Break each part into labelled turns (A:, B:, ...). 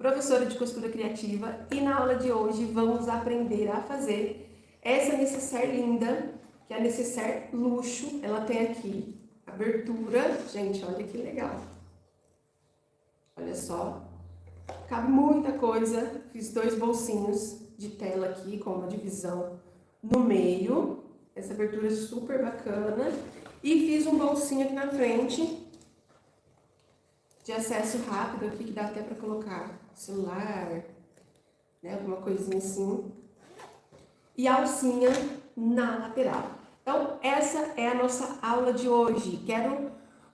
A: professora de costura criativa, e na aula de hoje vamos aprender a fazer essa necessaire linda, que é a necessaire luxo. Ela tem aqui abertura, gente, olha que legal. Olha só, cabe muita coisa. Fiz 2 bolsinhos de tela aqui com uma divisão no meio. Essa abertura é super bacana. E fiz um bolsinho aqui na frente de acesso rápido aqui, que dá até para colocar celular, né, alguma coisinha assim. E a alcinha na lateral. Então, essa é a nossa aula de hoje. Quero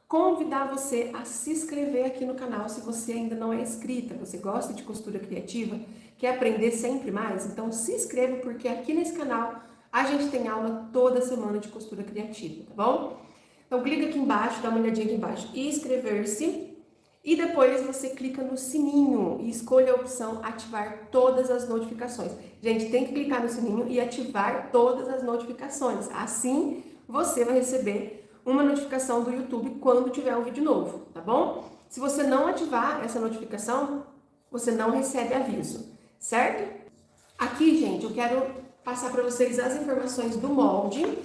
A: convidar você a se inscrever aqui no canal se você ainda não é inscrita. Você gosta de costura criativa? Quer aprender sempre mais? Então, se inscreva, porque aqui nesse canal a gente tem aula toda semana de costura criativa, tá bom? Então, clica aqui embaixo, dá uma olhadinha aqui embaixo, inscrever-se. E depois você clica no sininho e escolha a opção ativar todas as notificações. Gente, tem que clicar no sininho e ativar todas as notificações. Assim, você vai receber uma notificação do YouTube quando tiver um vídeo novo, tá bom? Se você não ativar essa notificação, você não recebe aviso, certo? Aqui, gente, eu quero passar para vocês as informações do molde.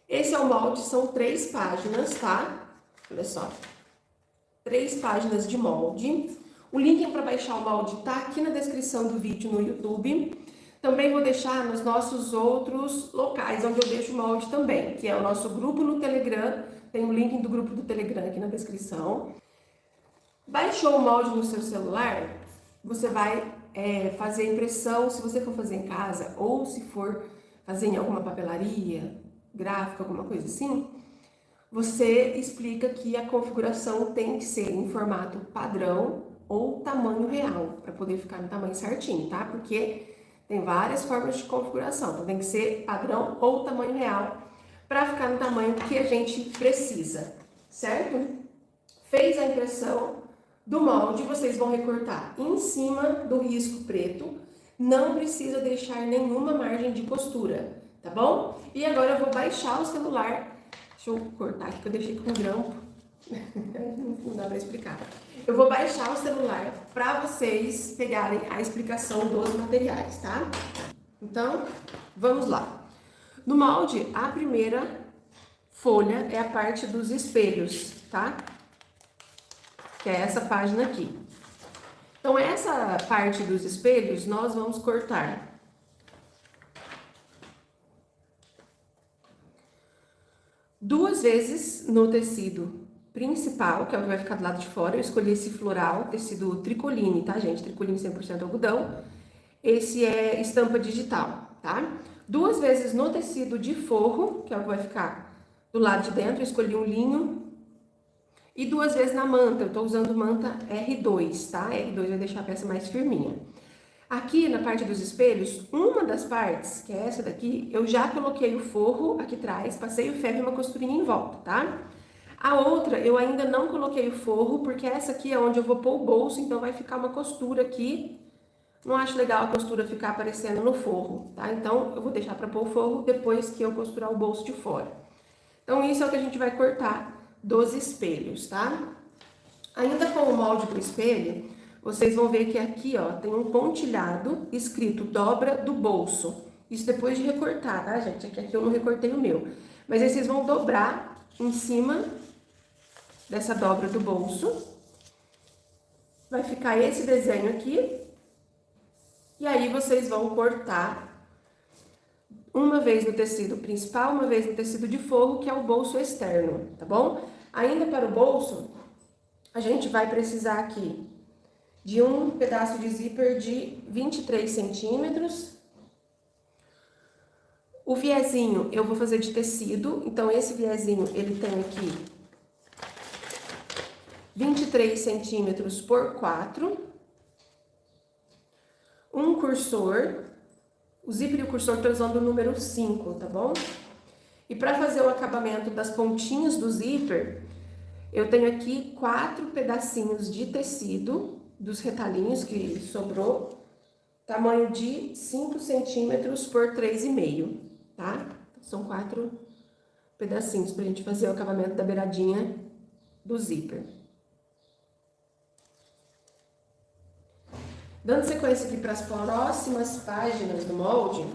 A: Esse é o molde, são 3 páginas, tá? Olha só. 3 páginas de molde. O link para baixar o molde tá aqui na descrição do vídeo no YouTube. Também vou deixar nos nossos outros locais onde eu deixo o molde também, que é o nosso grupo no Telegram. Tem o link do grupo do Telegram aqui na descrição. Baixou o molde no seu celular, você vai fazer a impressão, se você for fazer em casa ou se for fazer em alguma papelaria, gráfica, alguma coisa assim, você explica que a configuração tem que ser em formato padrão ou tamanho real, para poder ficar no tamanho certinho, tá? Porque tem várias formas de configuração, então tem que ser padrão ou tamanho real, para ficar no tamanho que a gente precisa, certo? Fez a impressão do molde, vocês vão recortar em cima do risco preto, não precisa deixar nenhuma margem de costura, tá bom? E agora eu vou baixar o celular. Deixa eu cortar aqui que eu deixei com grampo. Não dá pra explicar. Eu vou baixar o celular para vocês pegarem a explicação dos materiais, tá? Então, vamos lá. No molde, a primeira folha é a parte dos espelhos, tá? Que é essa página aqui. Então, essa parte dos espelhos, nós vamos cortar 2 vezes no tecido principal, que é o que vai ficar do lado de fora. Eu escolhi esse floral, tecido tricoline, tá, gente? Tricoline 100% algodão. Esse é estampa digital, tá? 2 vezes no tecido de forro, que é o que vai ficar do lado de dentro. Eu escolhi um linho. E 2 vezes na manta. Eu tô usando manta R2, tá? R2 vai deixar a peça mais firminha. Aqui na parte dos espelhos, uma das partes, que é essa daqui, eu já coloquei o forro aqui atrás, passei o ferro e uma costurinha em volta, tá? A outra, eu ainda não coloquei o forro, porque essa aqui é onde eu vou pôr o bolso, então vai ficar uma costura aqui. Não acho legal a costura ficar aparecendo no forro, tá? Então, eu vou deixar para pôr o forro depois que eu costurar o bolso de fora. Então, isso é o que a gente vai cortar dos espelhos, tá? Ainda com o molde do espelho, vocês vão ver que aqui, ó, tem um pontilhado escrito dobra do bolso. Isso depois de recortar, tá, gente? Aqui eu não recortei o meu. Mas aí vocês vão dobrar em cima dessa dobra do bolso. Vai ficar esse desenho aqui. E aí vocês vão cortar uma vez no tecido principal, uma vez no tecido de forro, que é o bolso externo, tá bom? Ainda para o bolso, a gente vai precisar aqui de um pedaço de zíper de 23 centímetros. O viezinho eu vou fazer de tecido, então esse viezinho ele tem aqui 23 centímetros por 4. Um cursor, o zíper e o cursor estou usando o número 5, tá bom? E para fazer o acabamento das pontinhas do zíper, eu tenho aqui 4 pedacinhos de tecido, dos retalhinhos que sobrou, tamanho de 5 centímetros por 3,5, tá? São 4 pedacinhos pra gente fazer o acabamento da beiradinha do zíper. Dando sequência aqui para as próximas páginas do molde,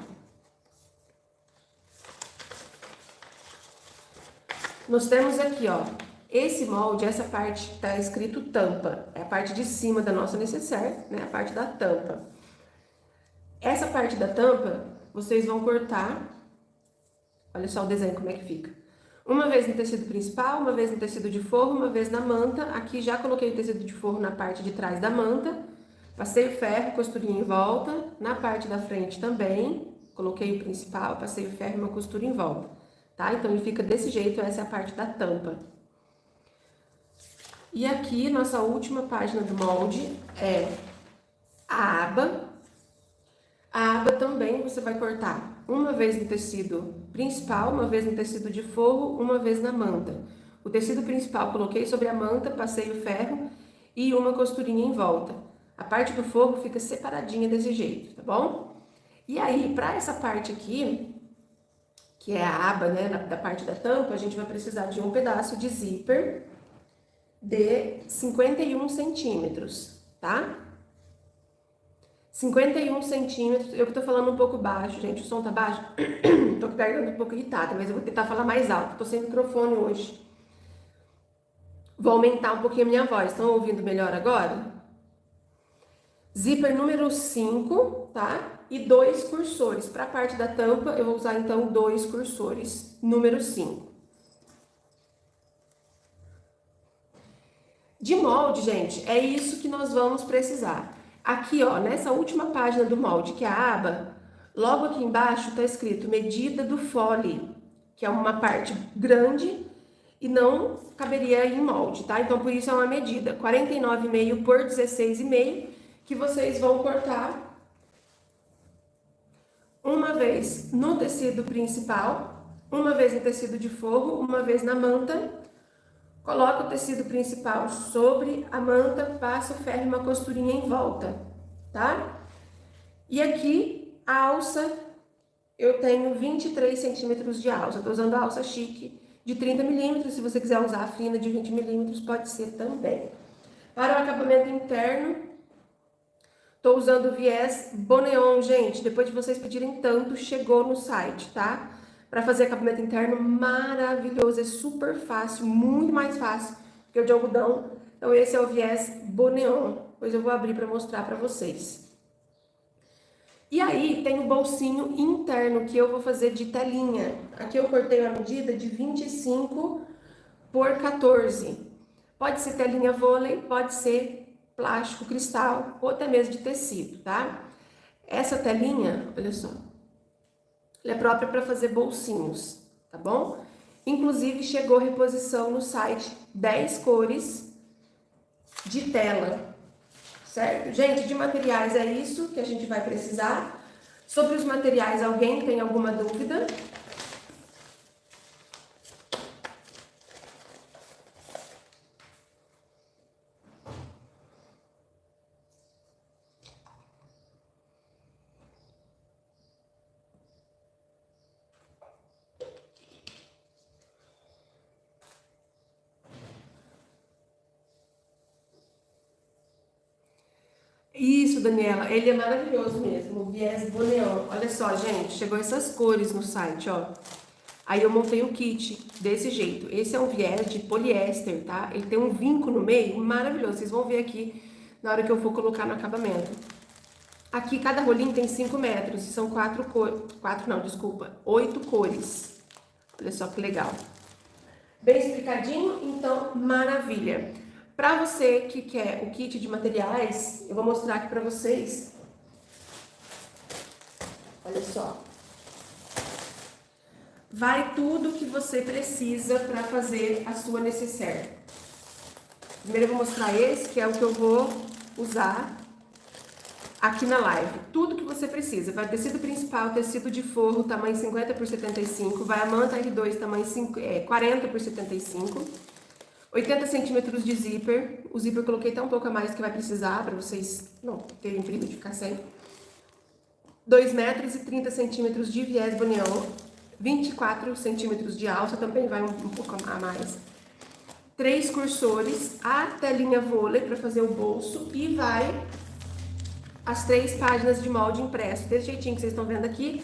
A: nós temos aqui, ó, esse molde, essa parte que tá escrito tampa, é a parte de cima da nossa necessaire, né, a parte da tampa. Essa parte da tampa, vocês vão cortar, olha só o desenho como é que fica. Uma vez no tecido principal, uma vez no tecido de forro, uma vez na manta. Aqui já coloquei o tecido de forro na parte de trás da manta. Passei o ferro, costurinha em volta. Na parte da frente também, coloquei o principal, passei o ferro e uma costura em volta, tá? Então, ele fica desse jeito, essa é a parte da tampa. E aqui, nossa última página do molde é a aba. A aba também você vai cortar uma vez no tecido principal, uma vez no tecido de forro, uma vez na manta. O tecido principal coloquei sobre a manta, passei o ferro e uma costurinha em volta. A parte do forro fica separadinha desse jeito, tá bom? E aí, para essa parte aqui, que é a aba, né, da parte da tampa, a gente vai precisar de um pedaço de zíper de 51 centímetros, tá? 51 centímetros, eu que tô falando um pouco baixo, gente, o som tá baixo, tô com a garganta um pouco irritada, mas eu vou tentar falar mais alto, tô sem microfone hoje. Vou aumentar um pouquinho a minha voz, estão ouvindo melhor agora? Zíper número 5, tá? E 2 cursores. Para a parte da tampa, eu vou usar então 2 cursores, número 5. De molde, gente, é isso que nós vamos precisar. Aqui, ó, nessa última página do molde, que é a aba, logo aqui embaixo tá escrito medida do fole, que é uma parte grande e não caberia em molde, tá? Então, por isso é uma medida 49,5 por 16,5, que vocês vão cortar uma vez no tecido principal, uma vez no tecido de forro, uma vez na manta. Coloca o tecido principal sobre a manta, passa o ferro e uma costurinha em volta, tá? E aqui, a alça, eu tenho 23 centímetros de alça. Eu tô usando a alça chique de 30 milímetros. Se você quiser usar a fina de 20 milímetros, pode ser também. Para o acabamento interno, tô usando o viés Boneon, gente. Depois de vocês pedirem tanto, chegou no site, tá? Para fazer acabamento interno maravilhoso, é super fácil, muito mais fácil que o de algodão. Então esse é o viés Boneon, depois eu vou abrir para mostrar para vocês. E aí tem o bolsinho interno que eu vou fazer de telinha. Aqui eu cortei a medida de 25 por 14. Pode ser telinha vôlei, pode ser plástico, cristal ou até mesmo de tecido, tá? Essa telinha, olha só. Ela é própria para fazer bolsinhos, tá bom? Inclusive, chegou reposição no site 10 cores de tela, certo? Gente, de materiais é isso que a gente vai precisar. Sobre os materiais, alguém tem alguma dúvida? Isso, Daniela, ele é maravilhoso mesmo, o viés Boneon. Olha só, gente, chegou essas cores no site, ó. Aí eu montei o kit desse jeito. Esse é um viés de poliéster, tá? Ele tem um vinco no meio maravilhoso. Vocês vão ver aqui na hora que eu for colocar no acabamento. Aqui cada rolinho tem 5 metros e são 8 cores. Olha só que legal. Bem explicadinho, então maravilha. Para você que quer o kit de materiais, eu vou mostrar aqui para vocês. Olha só. Vai tudo que você precisa para fazer a sua necessaire. Primeiro eu vou mostrar esse, que é o que eu vou usar aqui na live. Tudo que você precisa. Vai tecido principal, tecido de forro, tamanho 50 por 75. Vai a manta R2, tamanho 40 por 75. 80 centímetros de zíper. O zíper eu coloquei até um pouco a mais que vai precisar, para vocês não terem perigo de ficar sem. 2 metros e 30 centímetros de viés Boneon. 24 centímetros de alça, também vai um pouco a mais. 3 cursores, a telinha vôlei para fazer o bolso e vai as 3 páginas de molde impresso, desse jeitinho que vocês estão vendo aqui.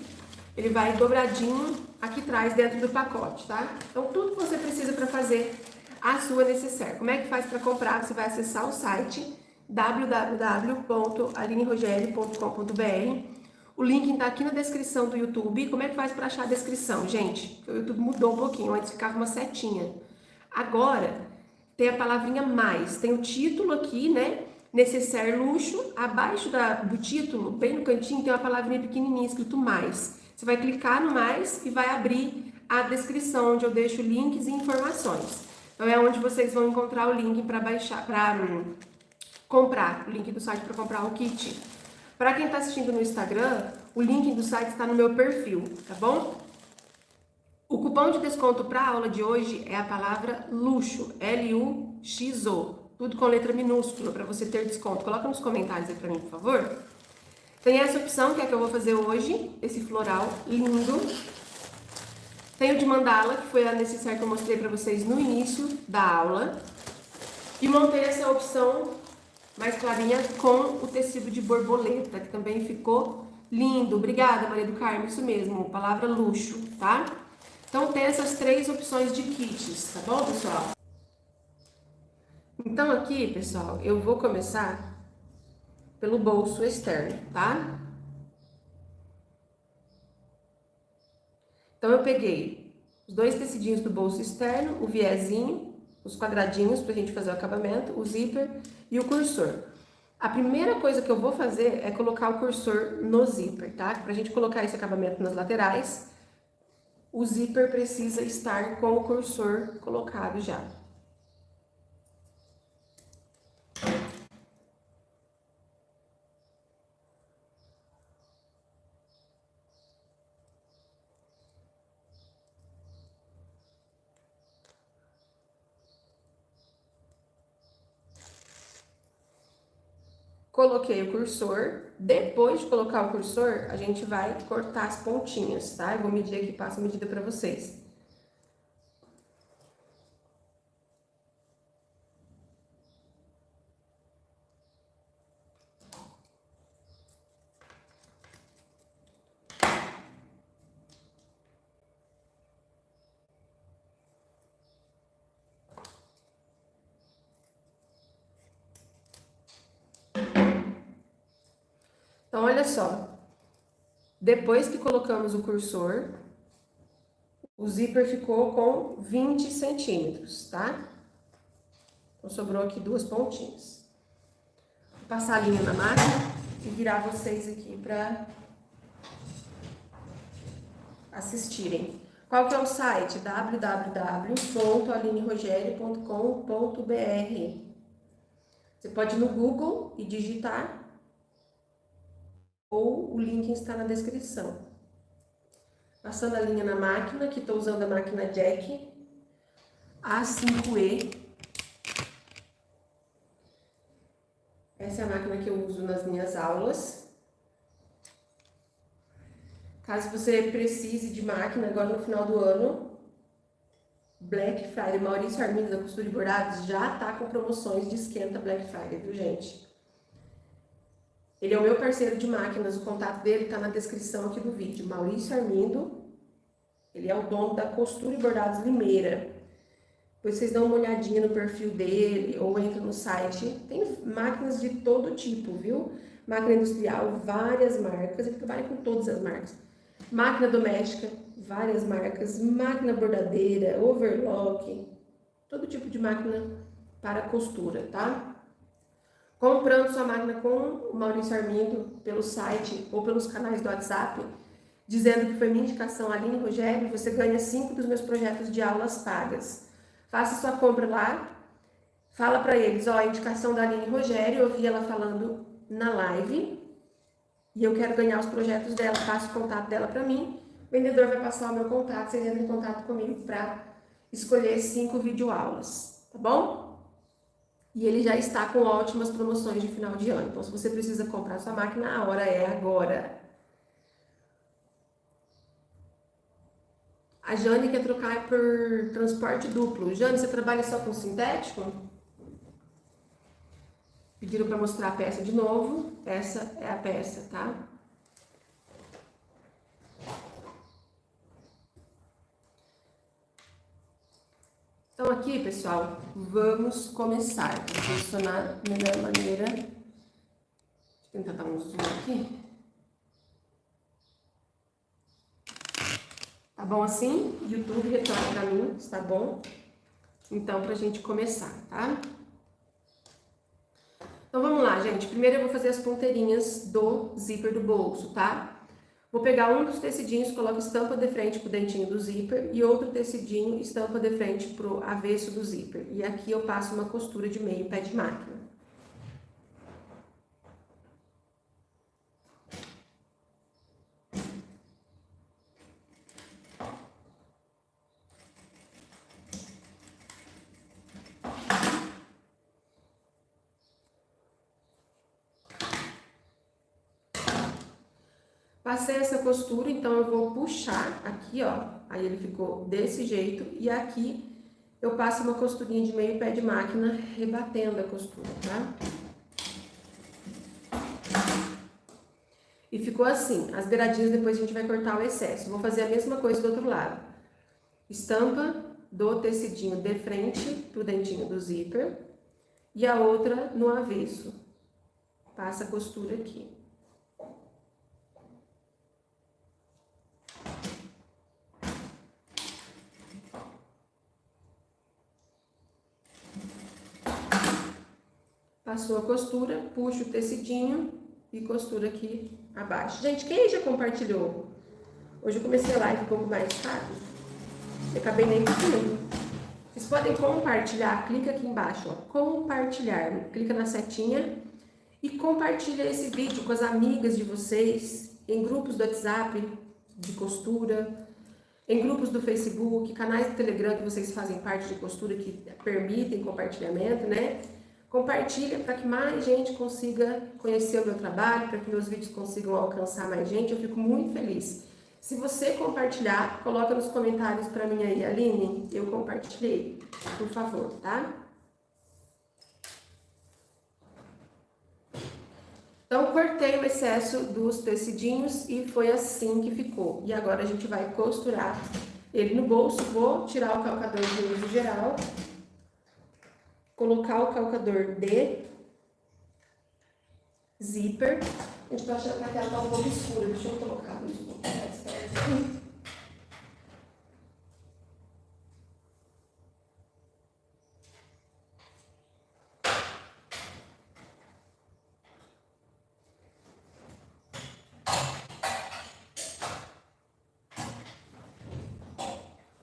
A: Ele vai dobradinho aqui atrás dentro do pacote, tá? Então, tudo que você precisa para fazer a sua necessaire. Como é que faz para comprar? Você vai acessar o site www.alinerogerio.com.br. O link está aqui na descrição do YouTube. Como é que faz para achar a descrição, gente? O YouTube mudou um pouquinho, antes ficava uma setinha. Agora, tem a palavrinha mais, tem o título aqui, né? Necessaire luxo, abaixo do título, bem no cantinho, tem uma palavrinha pequenininha escrito mais. Você vai clicar no mais e vai abrir a descrição, onde eu deixo links e informações. Então, é onde vocês vão encontrar o link para baixar, para comprar, o link do site para comprar o kit. Para quem está assistindo no Instagram, o link do site está no meu perfil, tá bom? O cupom de desconto para a aula de hoje é a palavra luxo, L-U-X-O. Tudo com letra minúscula, para você ter desconto. Coloca nos comentários aí para mim, por favor. Tem essa opção, que é a que eu vou fazer hoje, esse floral lindo. Tem o de mandala, que foi a necessaire que eu mostrei para vocês no início da aula. E montei essa opção mais clarinha com o tecido de borboleta, que também ficou lindo. Obrigada, Maria do Carmo, isso mesmo, palavra luxo, tá? Então, tem essas 3 opções de kits, tá bom, pessoal? Então, aqui, pessoal, eu vou começar pelo bolso externo, tá? Então, eu peguei os 2 tecidinhos do bolso externo, o viezinho, os quadradinhos pra gente fazer o acabamento, o zíper e o cursor. A primeira coisa que eu vou fazer é colocar o cursor no zíper, tá? Pra gente colocar esse acabamento nas laterais, o zíper precisa estar com o cursor colocado já. Coloquei o cursor. Depois de colocar o cursor, a gente vai cortar as pontinhas, tá? Eu vou medir aqui, passo a medida para vocês. Então, olha só. Depois que colocamos o cursor, o zíper ficou com 20 centímetros, tá? Então, sobrou aqui 2 pontinhas. Vou passar a linha na máquina e virar vocês aqui para assistirem. Qual que é o site? www.alinerogerio.com.br. Você pode ir no Google e digitar, ou o link está na descrição. Passando a linha na máquina, que estou usando a máquina Jack A5E. Essa é a máquina que eu uso nas minhas aulas. Caso você precise de máquina agora no final do ano, Black Friday, Maurício Armindo da Costura e Bordados já tá com promoções de esquenta Black Friday, viu, gente? Ele é o meu parceiro de máquinas, o contato dele tá na descrição aqui do vídeo. Maurício Armindo, ele é o dono da Costura e Bordados Limeira. Depois vocês dão uma olhadinha no perfil dele ou entra no site. Tem máquinas de todo tipo, viu? Máquina industrial, várias marcas, ele trabalha com todas as marcas. Máquina doméstica, várias marcas. Máquina bordadeira, overlock, todo tipo de máquina para costura, tá? Comprando sua máquina com o Maurício Armindo pelo site ou pelos canais do WhatsApp, dizendo que foi minha indicação Aline Rogério, você ganha 5 dos meus projetos de aulas pagas. Faça sua compra lá, fala para eles, ó, a indicação da Aline Rogério, eu vi ela falando na live e eu quero ganhar os projetos dela, passa o contato dela para mim, o vendedor vai passar o meu contato, vocês entram em contato comigo para escolher 5 videoaulas, tá bom? E ele já está com ótimas promoções de final de ano, então se você precisa comprar sua máquina, a hora é agora. A Jane quer trocar por transporte duplo. Jane, você trabalha só com sintético? Pediram para mostrar a peça de novo. Essa é a peça, tá? Então aqui, pessoal, vamos começar. Vou posicionar da melhor maneira. Deixa eu tentar dar um zoom aqui. Tá bom assim? YouTube retorna pra mim, está bom? Então, pra gente começar, tá? Então vamos lá, gente. Primeiro eu vou fazer as ponteirinhas do zíper do bolso, tá? Vou pegar um dos tecidinhos, coloco estampa de frente pro dentinho do zíper e outro tecidinho, estampa de frente pro avesso do zíper. E aqui eu passo uma costura de meio pé de máquina. Passei essa costura, então eu vou puxar aqui, ó, aí ele ficou desse jeito, e aqui eu passo uma costurinha de meio pé de máquina, rebatendo a costura, tá? E ficou assim, as beiradinhas depois a gente vai cortar o excesso. Vou fazer a mesma coisa do outro lado. Estampa do tecidinho de frente pro dentinho do zíper, e a outra no avesso. Passa a costura aqui. Passou a costura, puxa o tecidinho e costura aqui abaixo. Gente, quem já compartilhou? Hoje eu comecei a live um pouco mais rápido. Eu acabei nem vendo. Vocês podem compartilhar, clica aqui embaixo, ó, compartilhar. Clica na setinha e compartilha esse vídeo com as amigas de vocês, em grupos do WhatsApp de costura, em grupos do Facebook, canais do Telegram que vocês fazem parte de costura que permitem compartilhamento, né? Compartilha para que mais gente consiga conhecer o meu trabalho, para que meus vídeos consigam alcançar mais gente. Eu fico muito feliz. Se você compartilhar, coloca nos comentários para mim aí, Aline, eu compartilhei, por favor, tá? Então, cortei o excesso dos tecidinhos e foi assim que ficou. E agora a gente vai costurar ele no bolso. Vou tirar o calcador de uso geral. Colocar o calcador de zíper. A gente tá achando que a tela tá um pouco escura. Deixa eu colocar a luz um pouco mais perto aqui.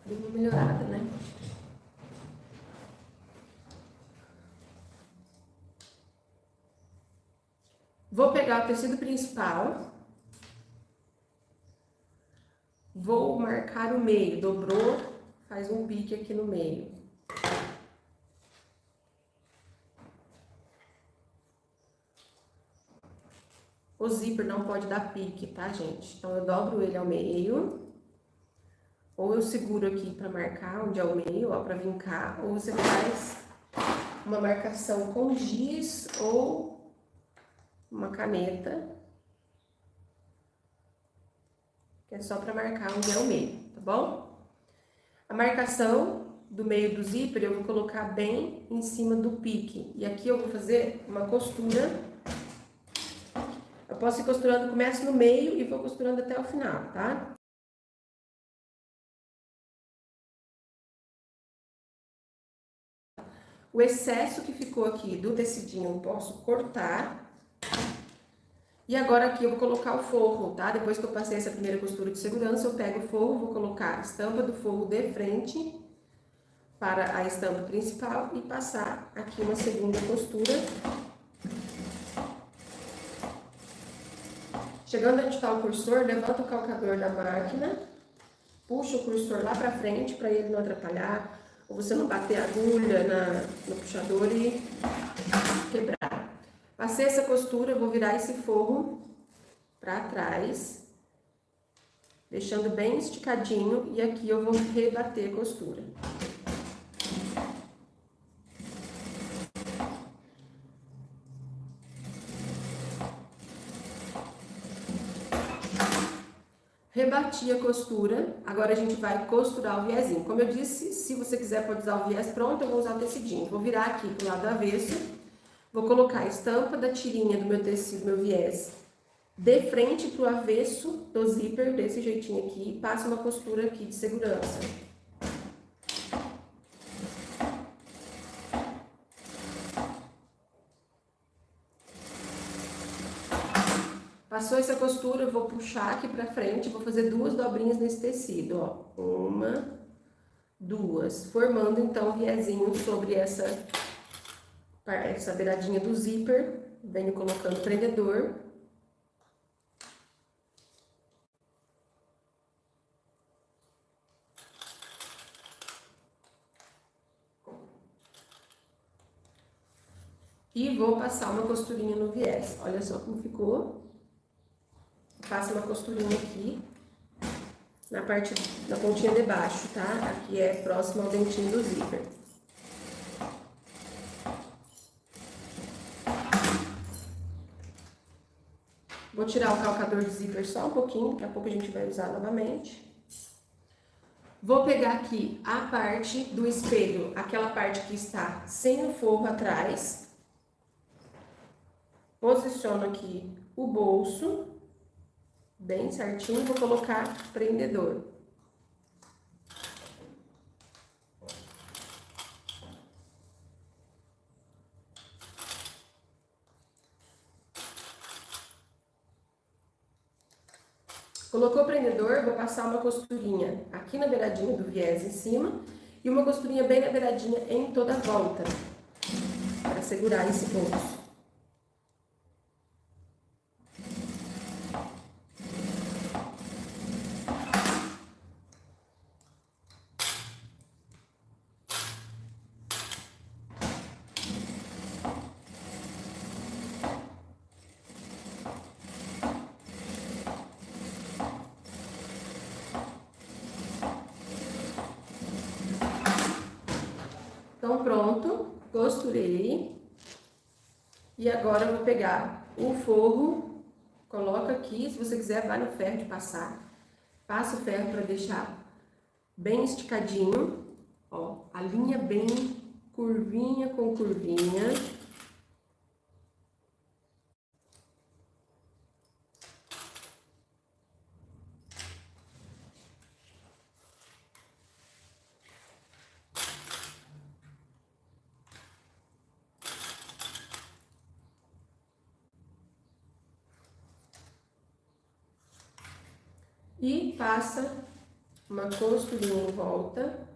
A: Deu uma melhorada, né? Vou pegar o tecido principal, vou marcar o meio, dobrou, faz um pique aqui no meio. O zíper não pode dar pique, tá, gente? Então, eu dobro ele ao meio, ou eu seguro aqui pra marcar onde é o meio, ó, pra vincar, ou você faz uma marcação com giz ou uma caneta, que é só para marcar onde é o meio, tá bom? A marcação do meio do zíper eu vou colocar bem em cima do pique. E aqui eu vou fazer uma costura. Eu posso ir costurando, começo no meio e vou costurando até o final, tá? O excesso que ficou aqui do tecidinho eu posso cortar. E agora aqui eu vou colocar o forro, tá? Depois que eu passei essa primeira costura de segurança, eu pego o forro, vou colocar a estampa do forro de frente para a estampa principal e passar aqui uma segunda costura. Chegando onde está o cursor, levanta o calcador da máquina, puxa o cursor lá para frente para ele não atrapalhar, ou você não bater a agulha no puxador e quebrar. Passei essa costura, eu vou virar esse forro para trás, deixando bem esticadinho, e aqui eu vou rebater a costura. Rebati a costura, agora a gente vai costurar o viezinho. Como eu disse, se você quiser pode usar o viés pronto, eu vou usar o tecidinho. Vou virar aqui pro lado avesso, vou colocar a estampa da tirinha do meu tecido, meu viés, de frente pro avesso do zíper, desse jeitinho aqui, e passo uma costura aqui de segurança. Passou essa costura, eu vou puxar aqui pra frente, vou fazer 2 dobrinhas nesse tecido, ó. 1, 2, formando então o viezinho sobre essa beiradinha do zíper. Venho colocando o prendedor. E vou passar uma costurinha no viés. Olha só como ficou. Faço uma costurinha aqui, na pontinha de baixo, tá? Aqui é próximo ao dentinho do zíper. Vou tirar o calcador de zíper só um pouquinho, daqui a pouco a gente vai usar novamente. Vou pegar aqui a parte do espelho, aquela parte que está sem o forro atrás. Posiciono aqui o bolso, bem certinho, vou colocar prendedor. Colocou o prendedor, vou passar uma costurinha aqui na beiradinha do viés em cima e uma costurinha bem na beiradinha em toda a volta, para segurar esse bolso. Então, pronto, costurei. E agora eu vou pegar o forro, coloca aqui, se você quiser, vai no ferro de passar. Passa o ferro para deixar bem esticadinho, ó, a linha bem curvinha com curvinha. E passa uma costurinha em volta.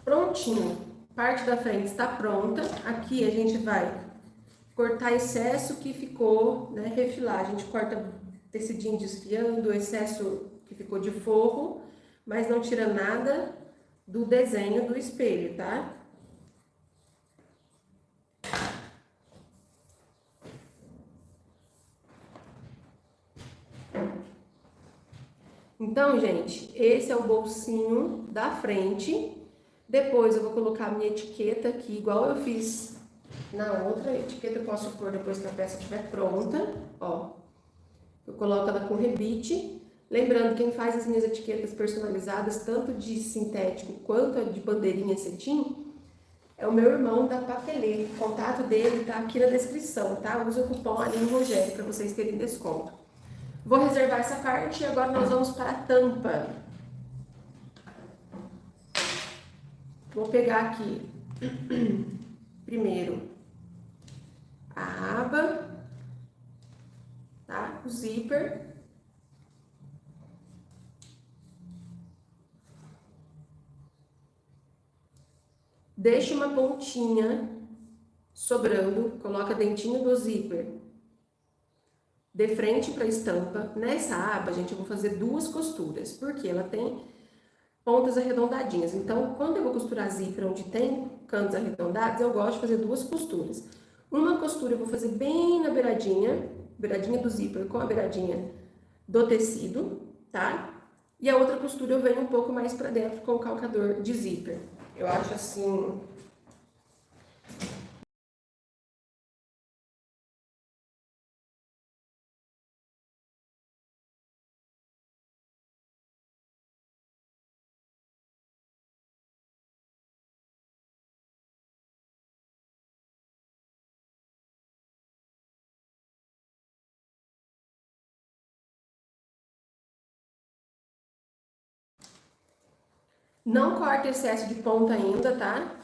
A: Prontinho, parte da frente está pronta. Aqui a gente vai cortar excesso que ficou, né, refilar. A gente corta tecidinho desfiando, o excesso que ficou de forro, mas não tira nada do desenho do espelho, tá? Então, gente, esse é o bolsinho da frente. Depois eu vou colocar a minha etiqueta aqui, igual eu fiz na outra. A etiqueta eu posso pôr depois que a peça estiver pronta, ó. Eu coloco ela com rebite. Lembrando, quem faz as minhas etiquetas personalizadas, tanto de sintético quanto a de bandeirinha cetim, é o meu irmão da Patelê. O contato dele tá aqui na descrição, tá? Usa o cupom Aline Rogério para vocês terem desconto. Vou reservar essa parte e agora nós vamos para a tampa. Vou pegar aqui, primeiro, a aba, tá? O zíper. deixa uma pontinha sobrando, coloca dentinho do zíper de frente para a estampa. Nessa aba, gente, eu vou fazer 2 costuras, porque ela tem pontas arredondadinhas. Então, quando eu vou costurar zíper onde tem cantos arredondados, eu gosto de fazer 2 costuras. Uma costura eu vou fazer bem na beiradinha do zíper com a beiradinha do tecido, tá? E a outra costura eu venho um pouco mais para dentro com o calcador de zíper. Eu acho assim... Não corta excesso de ponta ainda, tá?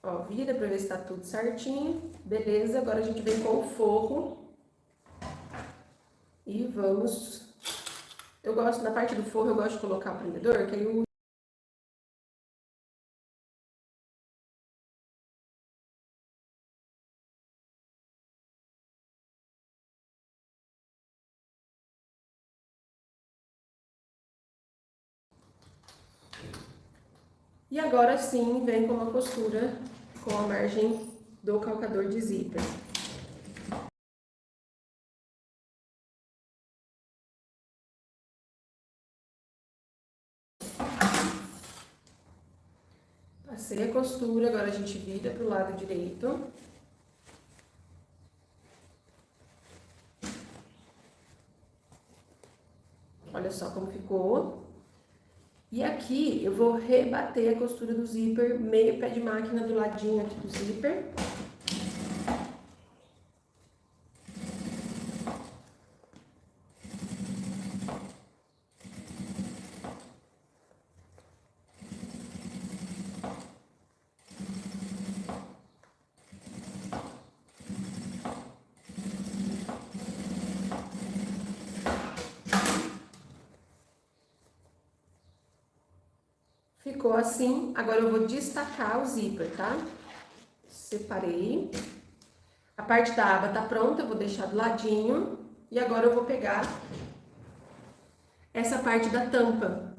A: Ó, vira pra ver se tá tudo certinho. Beleza, agora a gente vem com o forro. E vamos... Eu gosto, na parte do forro, eu gosto de colocar o prendedor, que aí eu... E agora sim, vem com uma costura com a margem do calcador de zíper. Passei a costura, agora a gente vira pro lado direito. Olha só como ficou. E aqui eu vou rebater a costura do zíper, meio pé de máquina do ladinho aqui do zíper. Ficou assim, agora eu vou destacar o zíper, tá? Separei. A parte da aba tá pronta, eu vou deixar do ladinho. E agora eu vou pegar essa parte da tampa.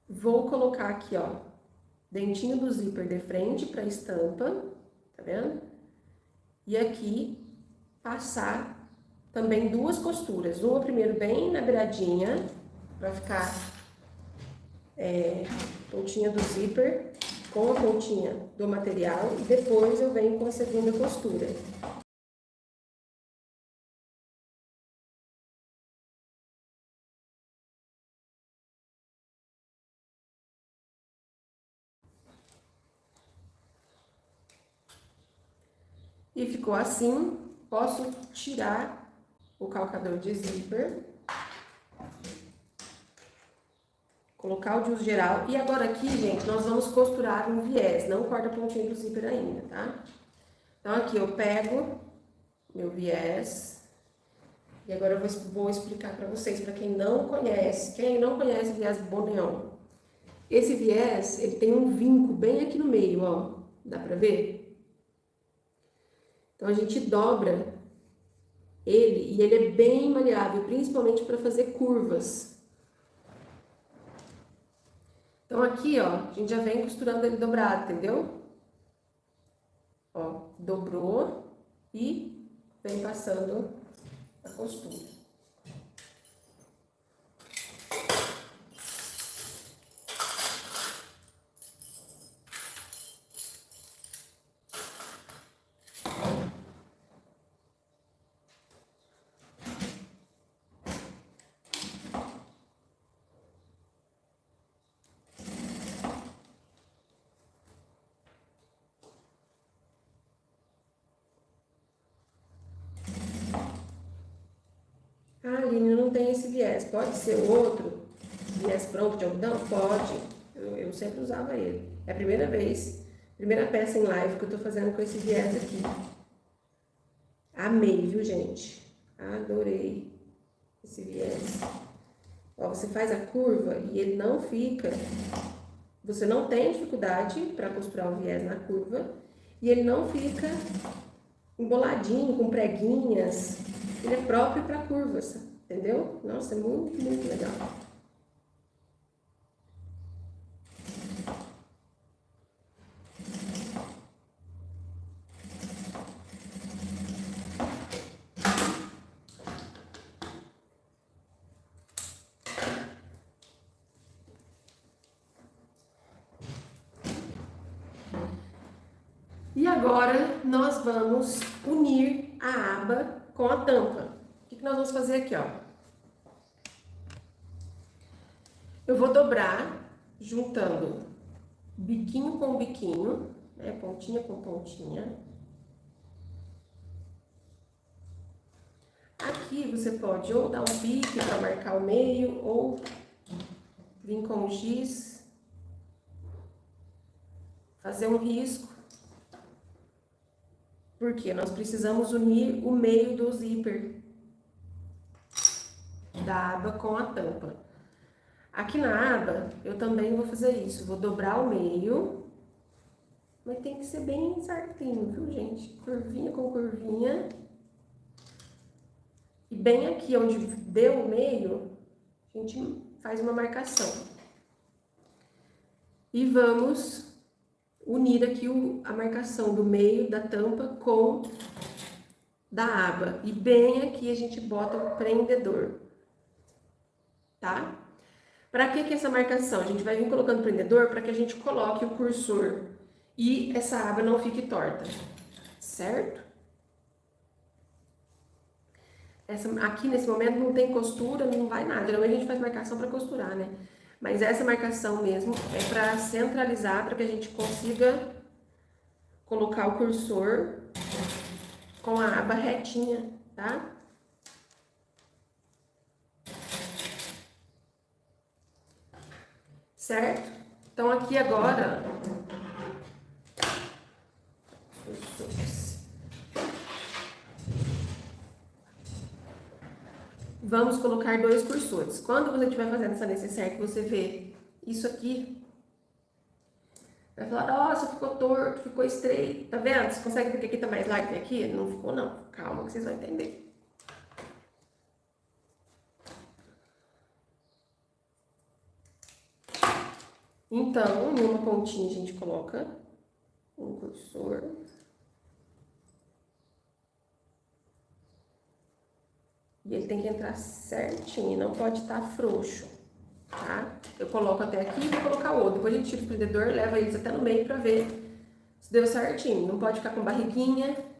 A: Vou colocar aqui, ó, dentinho do zíper de frente para a estampa, tá vendo? E aqui passar também 2 costuras. Uma primeiro bem na beiradinha, para ficar pontinha do zíper com a pontinha do material, e depois eu venho com a segunda costura. E ficou assim, posso tirar o calcador de zíper, colocar o de uso geral. E agora aqui, gente, nós vamos costurar um viés, não corta a pontinha do zíper ainda, tá? Então aqui eu pego meu viés, e agora eu vou explicar para vocês, para quem não conhece o viés Bourguignon. Esse viés, ele tem um vinco bem aqui no meio, ó, dá pra ver? Então a gente dobra ele, e ele é bem maleável, principalmente para fazer curvas. Então aqui, ó, a gente já vem costurando ele dobrado, entendeu? Ó, dobrou e vem passando a costura. Ah, Aline, não tem esse viés. Pode ser outro viés pronto de algodão? Pode. Eu sempre usava ele. É a primeira vez, primeira peça em live que eu tô fazendo com esse viés aqui. Amei, viu, gente? Adorei. esse viés. Ó, você faz a curva e ele não fica... Você não tem dificuldade para costurar o viés na curva e ele não fica emboladinho, com preguinhas. Ele é próprio para curvas, entendeu? Nossa, é muito, muito legal. E agora nós vamos unir a aba com a tampa. O que nós vamos fazer aqui, ó? Eu vou dobrar juntando biquinho com biquinho, né? Pontinha com pontinha. Aqui você pode ou dar um pique para marcar o meio, ou vir com o giz, fazer um risco. Porque nós precisamos unir o meio do zíper da aba com a tampa. Aqui na aba, eu também vou fazer isso. Vou dobrar o meio, mas tem que ser bem certinho, viu, gente? Curvinha com curvinha. E bem aqui onde deu o meio, a gente faz uma marcação. E vamos unir aqui a marcação do meio da tampa com da aba. E bem aqui a gente bota o prendedor, tá? Para que essa marcação? A gente vai vir colocando o prendedor para que a gente coloque o cursor e essa aba não fique torta, certo? Aqui nesse momento não tem costura, não vai nada. Geralmente a gente faz marcação para costurar, né? Mas essa marcação mesmo é para centralizar, para que a gente consiga colocar o cursor com a aba retinha, tá? Certo? Então aqui agora... Vamos colocar 2 cursores. Quando você estiver fazendo essa necessaire que você vê isso aqui, vai falar, nossa, ficou torto, ficou estreito, tá vendo? Você consegue ver que aqui tá mais largo que aqui? Não ficou não, calma que vocês vão entender. Então, em uma pontinha a gente coloca um cursor. E ele tem que entrar certinho, não pode estar frouxo, tá? Eu coloco até aqui e vou colocar o outro. Depois a gente tira o prendedor, leva eles até no meio pra ver se deu certinho. Não pode ficar com barriguinha.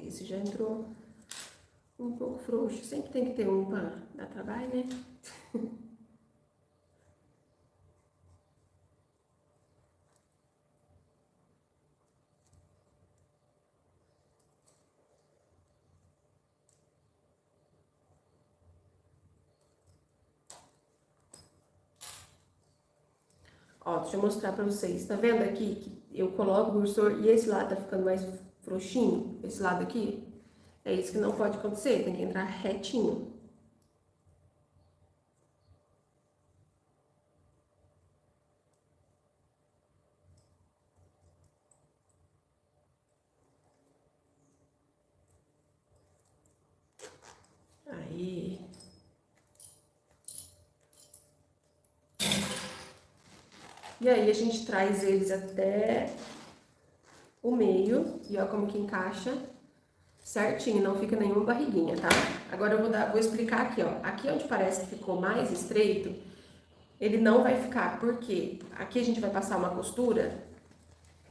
A: Esse já entrou um pouco frouxo. Sempre tem que ter um para dar trabalho, né? Ó, deixa eu mostrar pra vocês. Tá vendo aqui que eu coloco o cursor e esse lado tá ficando mais frouxinho? Esse lado aqui? É isso que não pode acontecer, tem que entrar retinho. Aí. E aí a gente traz eles até o meio e ó como que encaixa certinho, não fica nenhuma barriguinha, tá? Agora eu vou explicar aqui, ó. Aqui onde parece que ficou mais estreito, ele não vai ficar, porque aqui a gente vai passar uma costura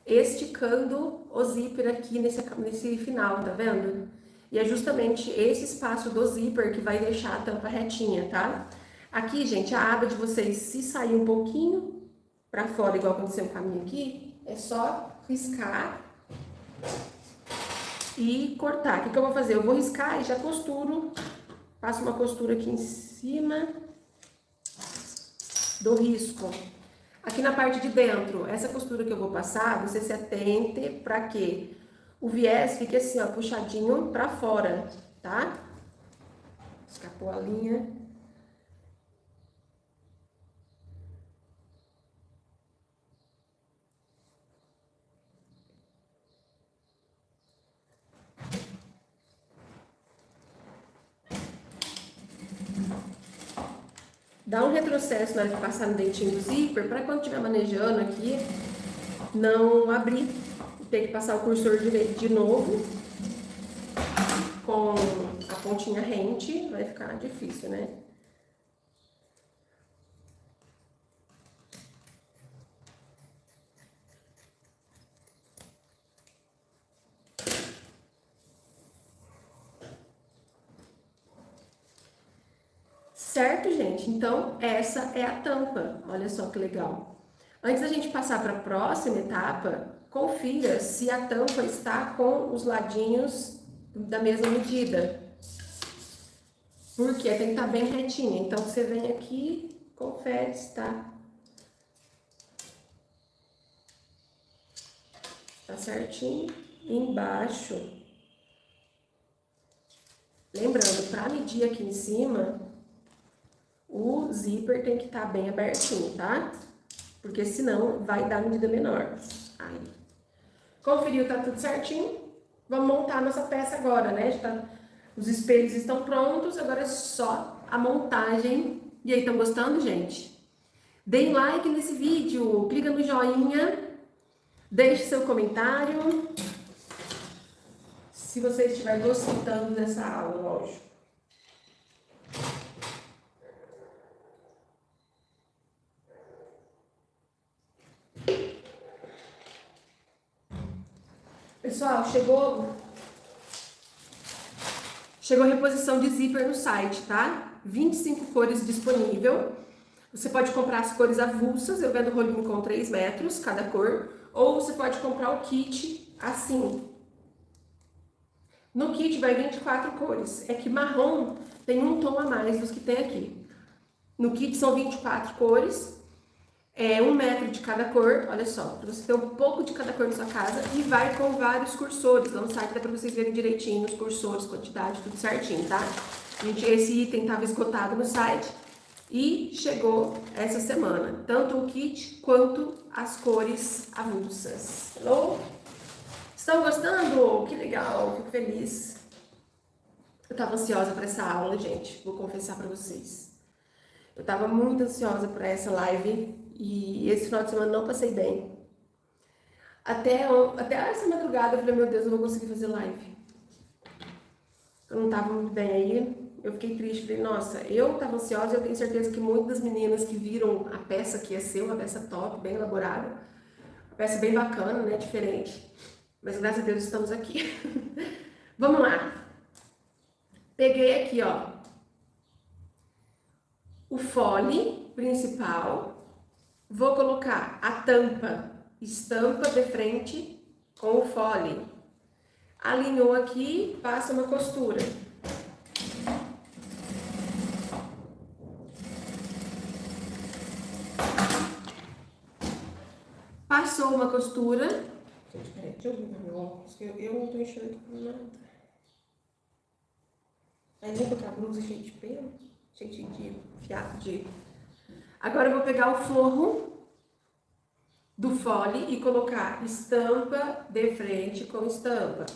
A: esticando o zíper aqui nesse final, tá vendo? E é justamente esse espaço do zíper que vai deixar a tampa retinha, tá? Aqui, gente, a aba de vocês, se sair um pouquinho pra fora, igual aconteceu o caminho aqui, é só riscar e cortar. O que eu vou fazer? Eu vou riscar e já costuro, passo uma costura aqui em cima do risco. Aqui na parte de dentro, essa costura que eu vou passar, você se atente para que o viés fique assim, ó, puxadinho para fora, tá? Escapou a linha. Dá um retrocesso na hora de passar no dentinho do zíper, para quando estiver manejando aqui, não abrir. Tem que passar o cursor direito de novo, com a pontinha rente, vai ficar difícil, né? Certo, gente? Então, essa é a tampa. Olha só que legal. Antes da gente passar para a próxima etapa, confira se a tampa está com os ladinhos da mesma medida. Porque tem que estar bem retinha. Então, você vem aqui, confere se tá certinho. Embaixo. Lembrando, para medir aqui em cima, o zíper tem que estar bem abertinho, tá? Porque senão vai dar medida menor. Aí. Conferiu, tá tudo certinho? Vamos montar a nossa peça agora, né? Os espelhos estão prontos, agora é só a montagem. E aí, estão gostando, gente? Deem like nesse vídeo, clica no joinha, deixe seu comentário. Se você estiver gostando dessa aula, lógico. Pessoal, chegou a reposição de zíper no site, tá? 25 cores disponível. Você pode comprar as cores avulsas, eu vendo rolinho com 3 metros cada cor, ou você pode comprar o kit assim. No kit vai 24 cores, é que marrom tem um tom a mais dos que tem aqui. No kit são 24 cores, é 1 metro de cada cor, olha só, para você ter um pouco de cada cor na sua casa, e vai com vários cursores. Lá no site dá para vocês verem direitinho os cursores, quantidade, tudo certinho, tá? Esse item estava esgotado no site e chegou essa semana, tanto o kit quanto as cores avulsas. Hello? Estão gostando? Que legal, fico feliz. Eu tava ansiosa para essa aula, gente, vou confessar para vocês. Eu tava muito ansiosa para essa live e esse final de semana não passei bem. Até essa madrugada eu falei, meu Deus, eu não vou conseguir fazer live. Eu não tava muito bem aí, eu fiquei triste, falei, nossa, eu tava ansiosa e eu tenho certeza que muitas das meninas que viram a peça que ia ser uma peça top, bem elaborada, uma peça bem bacana, né, diferente. Mas graças a Deus estamos aqui. Vamos lá. Peguei aqui, ó, o fole principal. Vou colocar a tampa, estampa de frente com o fole. Alinhou aqui, passa uma costura. Passou uma costura. Gente, peraí, deixa eu ver meu óculos, que eu não tô enxergando aqui por nada. Aí vou botar a blusa cheia de pelo, cheia de fiado de... Agora eu vou pegar o forro do fole e colocar estampa de frente com estampa.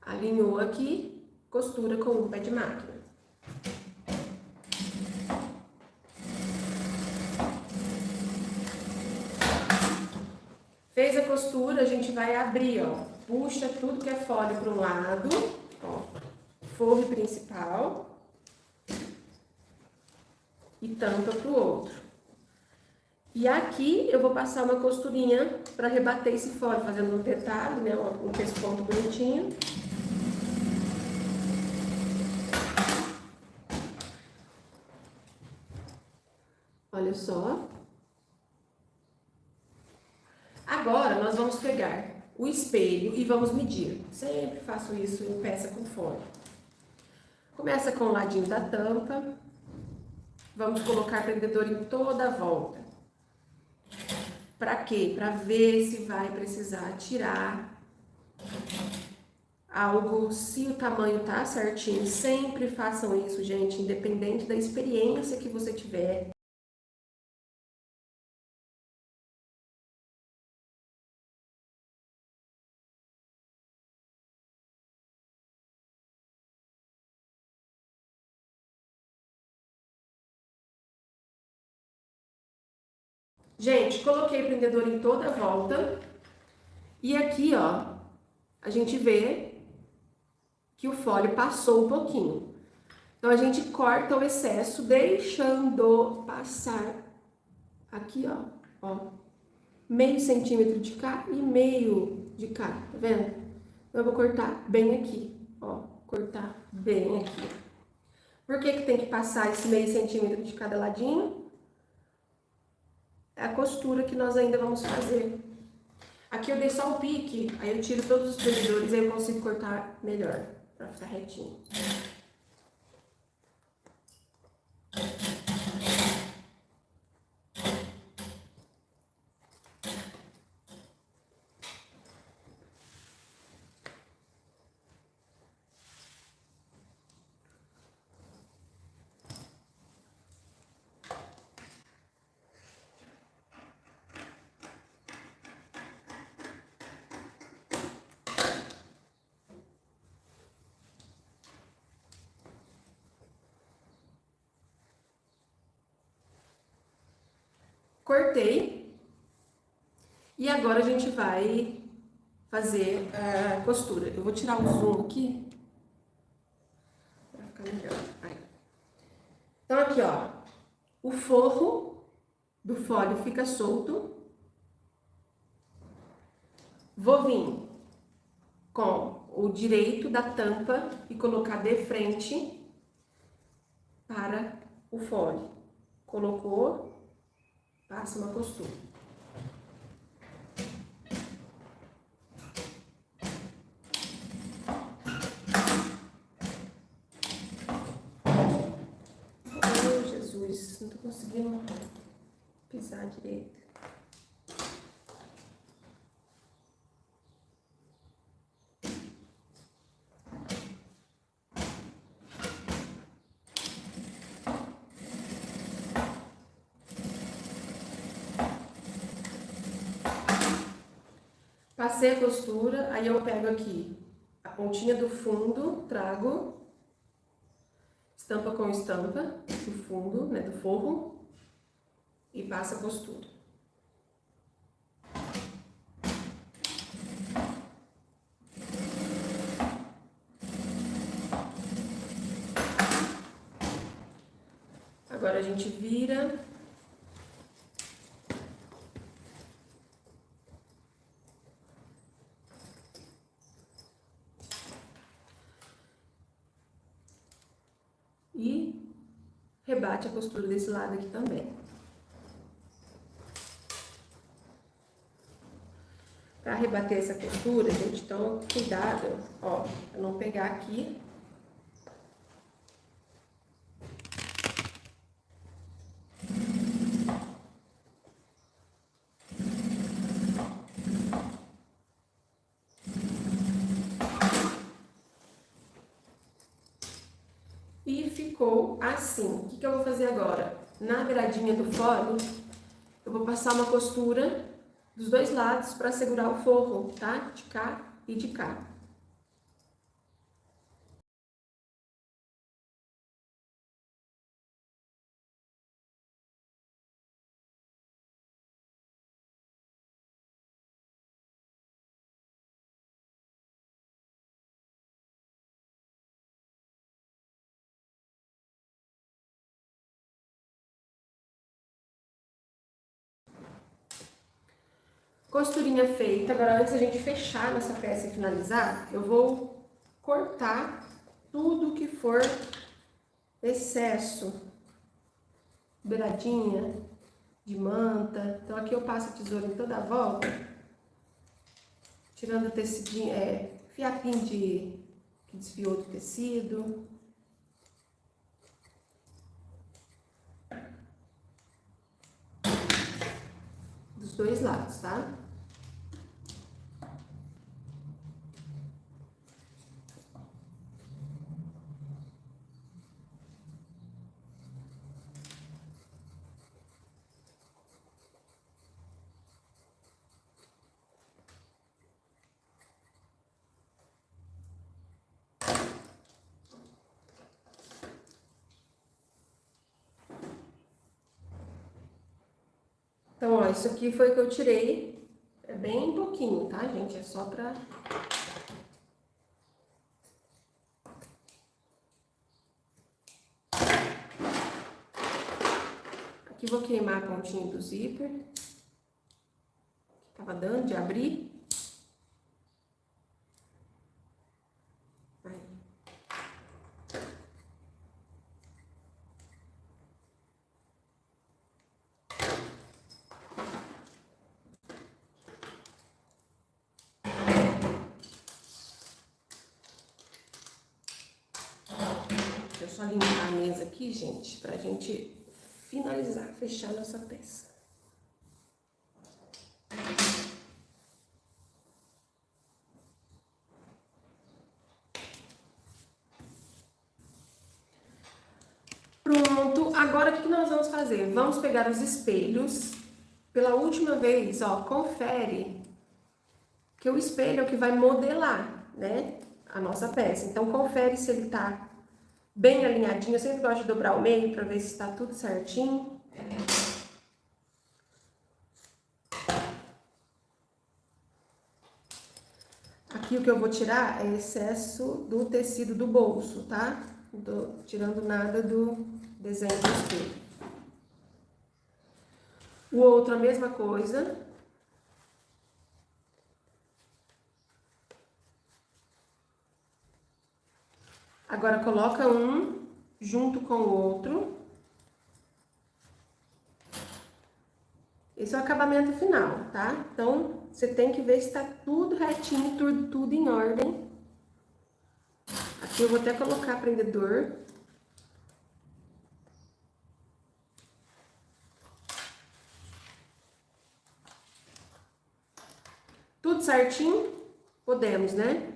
A: Alinhou aqui, costura com um pé de máquina. Fez a costura, a gente vai abrir, ó. Puxa tudo que é fole para um lado, ó. Forro principal. E tampa para o outro. E aqui eu vou passar uma costurinha para rebater esse fole, fazendo um detalhe, né, um pesponto bonitinho. Olha só. Agora nós vamos pegar o espelho e vamos medir. Sempre faço isso em peça com folha. Começa com o ladinho da tampa. Vamos colocar prendedor em toda a volta. Para quê? Para ver se vai precisar tirar algo, se o tamanho tá certinho. Sempre façam isso, gente, independente da experiência que você tiver. Gente, coloquei o prendedor em toda a volta. E aqui, ó, a gente vê que o fole passou um pouquinho. Então, a gente corta o excesso, deixando passar aqui, ó, meio centímetro de cá e meio de cá, tá vendo? Então, eu vou cortar bem aqui, ó, cortar bem aqui. Por que que tem que passar esse meio centímetro de cada ladinho? É a costura que nós ainda vamos fazer. Aqui eu dei só o pique, aí eu tiro todos os prendedores e eu consigo cortar melhor, pra ficar retinho. Cortei. E agora a gente vai fazer a costura. Eu vou tirar o zoom aqui pra ficar melhor. Aí. Então aqui, ó, o forro do fole fica solto. Vou vir com o direito da tampa e colocar de frente para o fole. Colocou, passa uma costura. Oh, Jesus, não tô conseguindo pisar direito. Passei a costura, aí eu pego aqui a pontinha do fundo, trago, estampa com estampa do fundo, né, do forro, e passa a costura. Agora a gente vira. E rebate a costura desse lado aqui também. Para rebater essa costura, gente, então cuidado, ó, pra não pegar aqui. E ficou assim. O que que eu vou fazer agora? Na beiradinha do fole, eu vou passar uma costura dos dois lados para segurar o forro, tá? De cá e de cá. Costurinha feita, agora antes da gente fechar nossa peça e finalizar, eu vou cortar tudo que for excesso, beiradinha de manta. Então aqui eu passo a tesoura em toda a volta tirando o tecidinho, fiapinho que desfiou do tecido. Dos dois lados, tá? Então, ó, isso aqui foi o que eu tirei. É bem pouquinho, tá, gente? É só pra... Aqui vou queimar a pontinha do zíper. Que tava dando de abrir. Aí. Deixa eu só limpar a mesa aqui, gente, pra gente finalizar, fechar nossa peça. Pronto, agora o que nós vamos fazer? Vamos pegar os espelhos. Pela última vez, ó, confere que o espelho é o que vai modelar, né, a nossa peça. Então, confere se ele tá bem alinhadinho. Eu sempre gosto de dobrar o meio para ver se está tudo certinho. Aqui o que eu vou tirar é excesso do tecido do bolso, tá? Não tô tirando nada do desenho do espelho. O outro, a mesma coisa. Agora, coloca um junto com o outro. Esse é o acabamento final, tá? Então, você tem que ver se tá tudo retinho, tudo em ordem. Aqui eu vou até colocar prendedor. Tudo certinho? Podemos, né?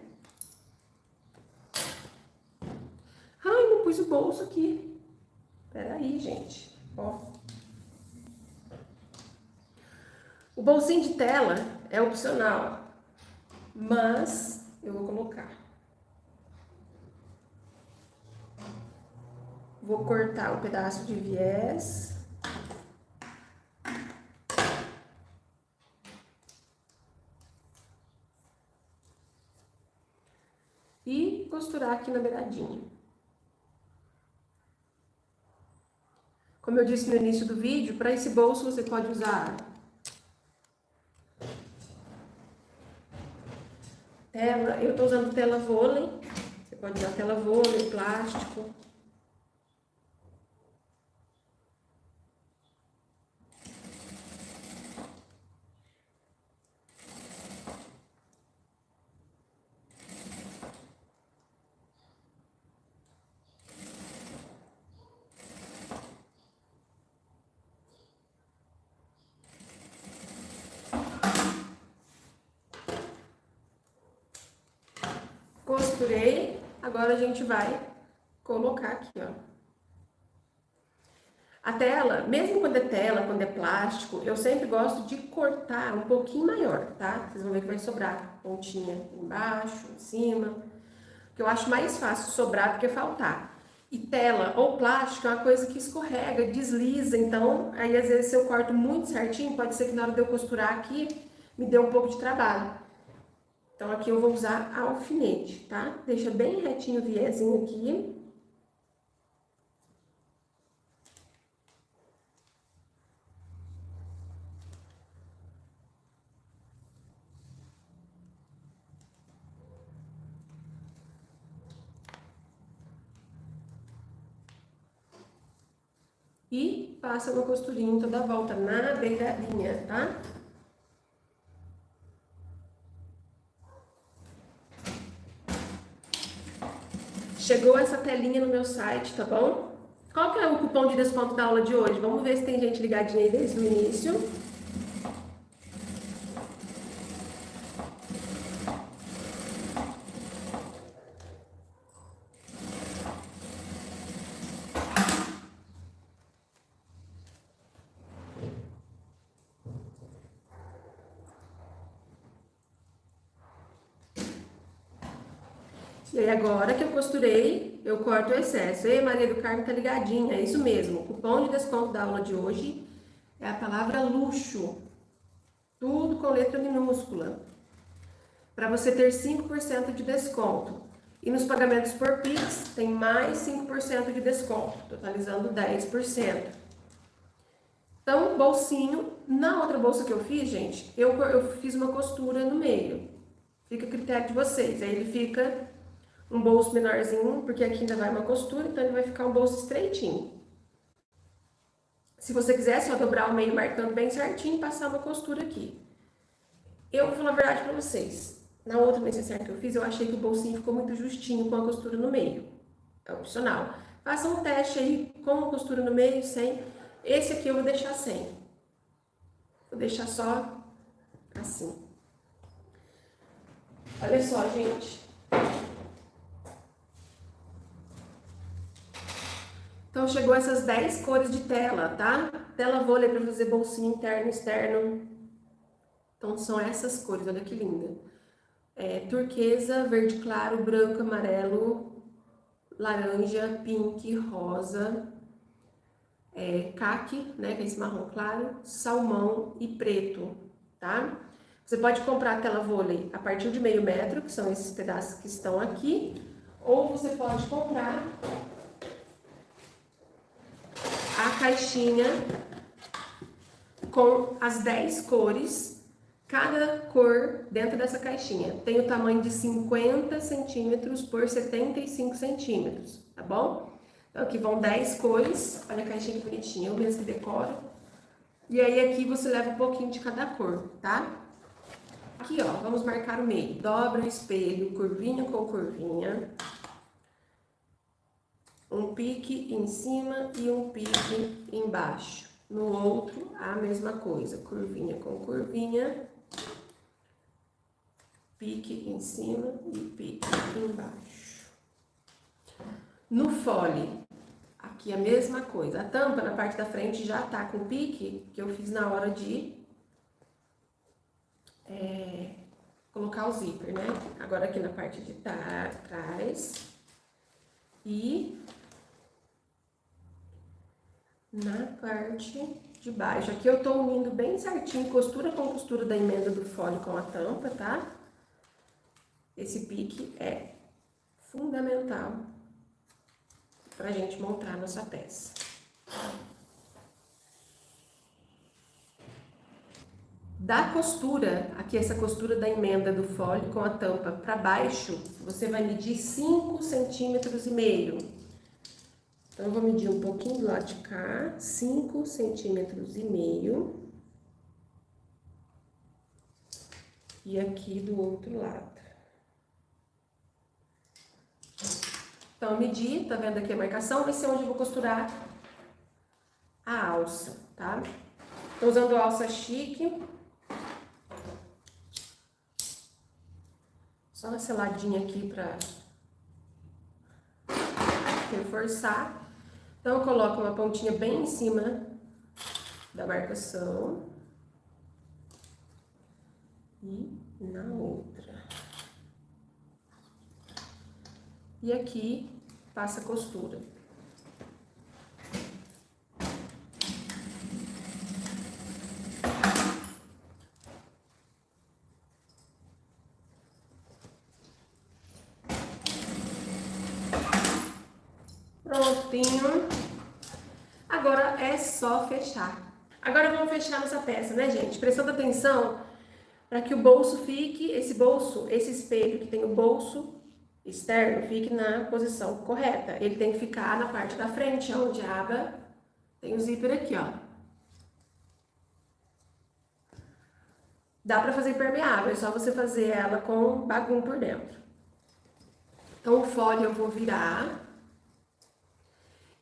A: Ai, não pus o bolso aqui. Peraí, gente. Ó. O bolsinho de tela é opcional, mas eu vou colocar. Vou cortar o pedaço de viés. E costurar aqui na beiradinha. Como eu disse no início do vídeo, para esse bolso você pode usar tela. Eu tô usando tela vôlei. Você pode usar tela vôlei, plástico. Costurei, agora a gente vai colocar aqui, ó. A tela, mesmo quando é tela, quando é plástico, eu sempre gosto de cortar um pouquinho maior, tá? Vocês vão ver que vai sobrar pontinha embaixo, em cima, que eu acho mais fácil sobrar do que faltar. E tela ou plástico é uma coisa que escorrega, desliza, então aí às vezes se eu corto muito certinho, pode ser que na hora de eu costurar aqui, me dê um pouco de trabalho. Então, aqui eu vou usar alfinete, tá? Deixa bem retinho o viezinho aqui. E passa uma costurinha toda a volta na beiradinha, tá? Chegou essa telinha no meu site, tá bom? Qual que é o cupom de desconto da aula de hoje? Vamos ver se tem gente ligadinha aí desde o início. E aí agora que eu costurei, eu corto o excesso. Ei, Maria do Carmo tá ligadinha, é isso mesmo. O cupom de desconto da aula de hoje é a palavra luxo. Tudo com letra minúscula. Para você ter 5% de desconto. E nos pagamentos por Pix tem mais 5% de desconto, totalizando 10%. Então, bolsinho, na outra bolsa que eu fiz, gente, eu fiz uma costura no meio. Fica a critério de vocês. Aí ele fica um bolso menorzinho, porque aqui ainda vai uma costura, então ele vai ficar um bolso estreitinho. Se você quiser, só dobrar o meio marcando bem certinho e passar uma costura aqui. Eu vou falar a verdade pra vocês. Na outra necessaire que eu fiz, eu achei que o bolsinho ficou muito justinho com a costura no meio. É opcional. Faça um teste aí com a costura no meio, sem. Esse aqui eu vou deixar sem. Vou deixar só assim. Olha só, gente. Então, chegou essas 10 cores de tela, tá? Tela vôlei para fazer bolsinho interno e externo. Então, são essas cores, olha que linda. Turquesa, verde claro, branco, amarelo, laranja, pink, rosa, caqui, né, que é esse marrom claro, salmão e preto, tá? Você pode comprar a tela vôlei a partir de meio metro, que são esses pedaços que estão aqui, ou você pode comprar a caixinha com as 10 cores, cada cor dentro dessa caixinha. Tem o tamanho de 50 centímetros por 75 centímetros, tá bom? Então aqui vão 10 cores, olha a caixinha que bonitinha, eu mesmo que decoro. E aí aqui você leva um pouquinho de cada cor, tá? Aqui ó, vamos marcar o meio, dobra o espelho, curvinha com curvinha. Um pique em cima e um pique embaixo. No outro, a mesma coisa, curvinha com curvinha, pique em cima e pique embaixo. No fole, aqui a mesma coisa. A tampa na parte da frente já tá com pique, que eu fiz na hora de colocar o zíper, né? Agora aqui na parte de trás e na parte de baixo. Aqui eu tô unindo bem certinho, costura com costura da emenda do fole com a tampa, tá? Esse pique é fundamental pra gente montar nossa peça. Da costura, aqui essa costura da emenda do fole com a tampa pra baixo, você vai medir 5,5 centímetros. Então, eu vou medir um pouquinho do lado de cá, 5,5 centímetros. E aqui do outro lado. Então, eu medi, tá vendo aqui a marcação? Vai ser onde eu vou costurar a alça, tá? Tô usando a alça chique. Só uma seladinha aqui pra reforçar. Então, eu coloco uma pontinha bem em cima da marcação. E na outra. E aqui, passa a costura. Prontinho. Agora é só fechar. Agora vamos fechar nossa peça, né, gente? Prestando atenção para que o bolso fique, esse espelho que tem o bolso externo, fique na posição correta. Ele tem que ficar na parte da frente, onde a aba tem o zíper aqui, ó. Dá pra fazer impermeável, é só você fazer ela com bagulho por dentro. Então, o fole eu vou virar.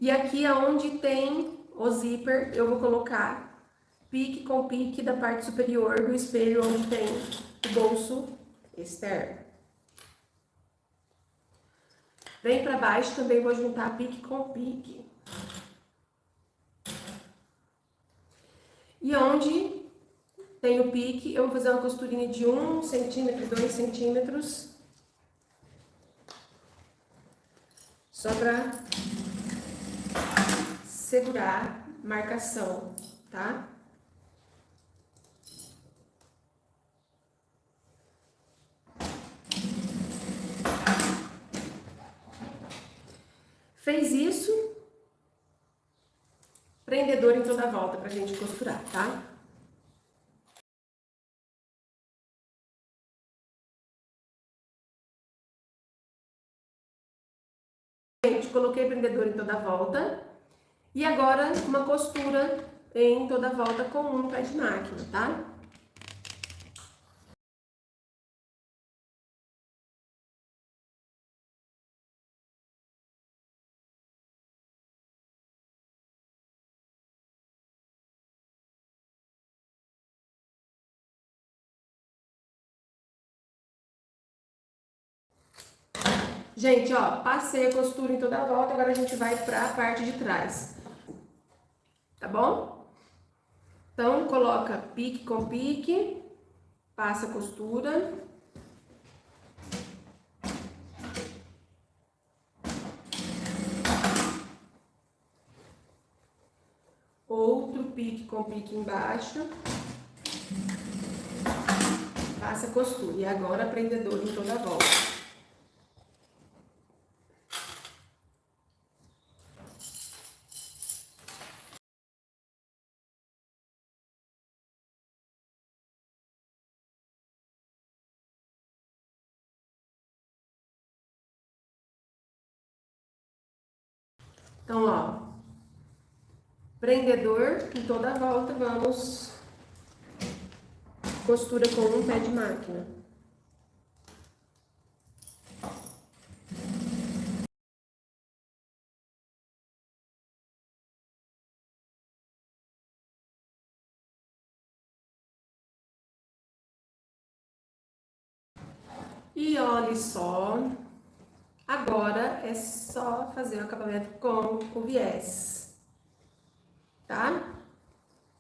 A: E aqui aonde tem o zíper, eu vou colocar pique com pique da parte superior do espelho, onde tem o bolso externo. Vem pra baixo, também vou juntar pique com pique. E onde tem o pique, eu vou fazer uma costurinha de 1 centímetro, 2 centímetros. Só pra segurar a marcação, tá? Fez isso, prendedor em toda a volta pra gente costurar, tá? Gente, coloquei prendedor em toda a volta. E agora, uma costura em toda a volta com um pé de máquina, tá? Gente, ó, passei a costura em toda a volta, agora a gente vai pra parte de trás. Tá bom? Então, coloca pique com pique, passa a costura. Outro pique com pique embaixo. Passa a costura. E agora, prendedor em toda a volta. Então, ó, prendedor em toda a volta, vamos costura com um pé de máquina. E olha só, agora é só fazer o acabamento com o viés, tá?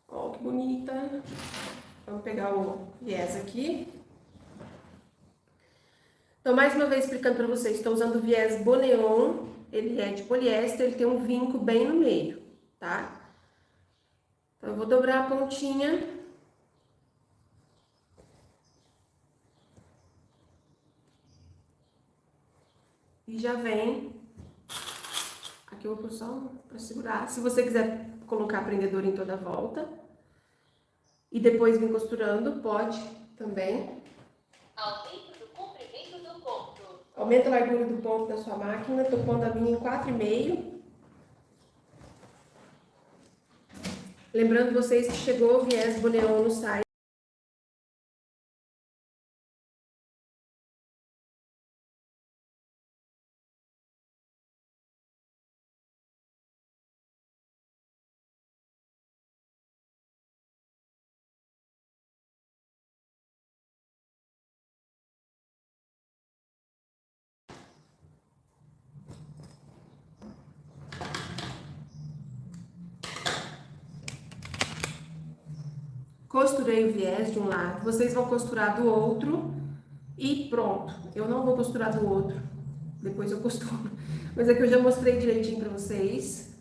A: Ó, que bonita. Vamos pegar o viés aqui. Então, mais uma vez explicando para vocês, estou usando o viés Boneon, ele é de poliéster, ele tem um vinco bem no meio, tá? Então, eu vou dobrar a pontinha. E já vem. Aqui eu vou pôr só para segurar. Se você quiser colocar prendedor em toda a volta e depois vir costurando, pode também.
B: Aumento do comprimento do ponto.
A: Aumenta a largura do ponto da sua máquina. Tô pondo a minha em 4,5. Lembrando vocês que chegou o viés Boneon no site. Costurei o viés de um lado, vocês vão costurar do outro e pronto. Eu não vou costurar do outro, depois eu costuro. Mas aqui eu já mostrei direitinho pra vocês.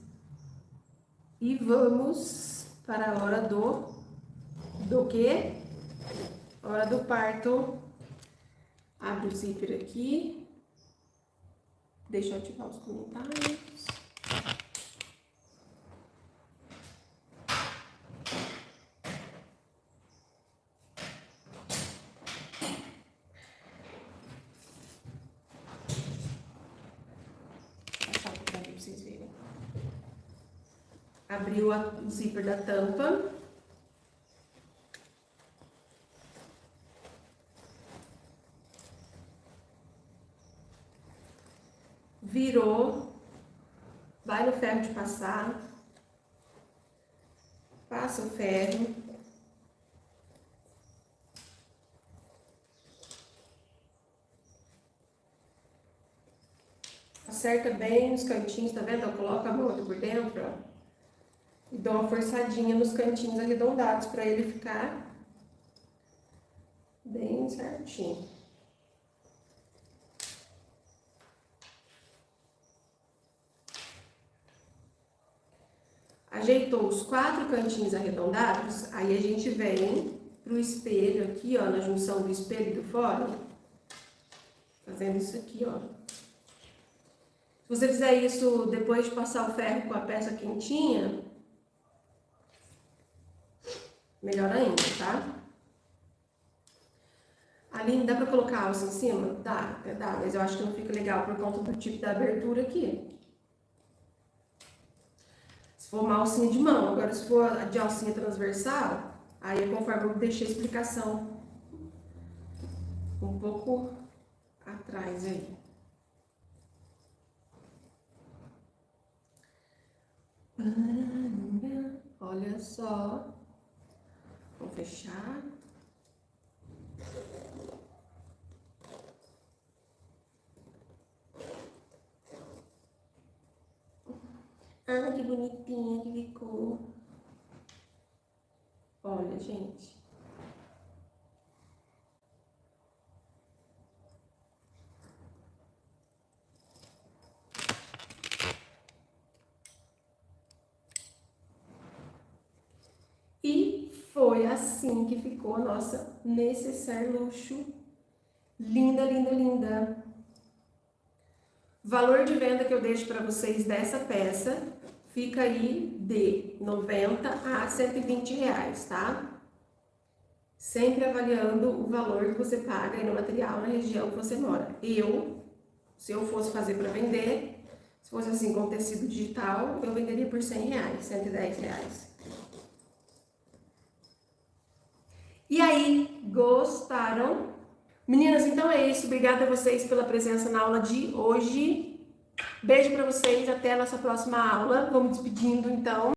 A: E vamos para a hora do quê? Hora do parto. Abre o zíper aqui. Deixa eu ativar os comentários. Vocês verem. Abriu o zíper da tampa. virou, vai no ferro de passar, passa o ferro, acerta bem nos cantinhos, tá vendo? Eu coloco a mão aqui por dentro, ó, e dou uma forçadinha nos cantinhos arredondados para ele ficar bem certinho. Ajeitou os 4 cantinhos arredondados, aí a gente vem pro espelho aqui, ó, na junção do espelho e do fórum, fazendo isso aqui, ó. Se você fizer isso depois de passar o ferro com a peça quentinha, melhor ainda, tá? Aline, dá pra colocar a alça em cima? Dá, mas eu acho que não fica legal por conta do tipo da abertura aqui. Se for uma alcinha de mão, agora se for de alcinha transversal, aí é conforme eu deixei a explicação um pouco atrás aí. Olha só, vou fechar. Ah, que bonitinha que ficou. Olha, gente. E foi assim que ficou a nossa necessaire luxo. Linda, linda, linda. Valor de venda que eu deixo para vocês dessa peça fica aí de 90 a 120 reais, tá? Sempre avaliando o valor que você paga aí no material na região que você mora. Se eu fosse fazer para vender, se fosse assim com tecido digital, eu venderia por 100 reais, 110 reais. E aí, gostaram? Meninas, então é isso. Obrigada a vocês pela presença na aula de hoje. Beijo para vocês, até a nossa próxima aula. Vamos despedindo então.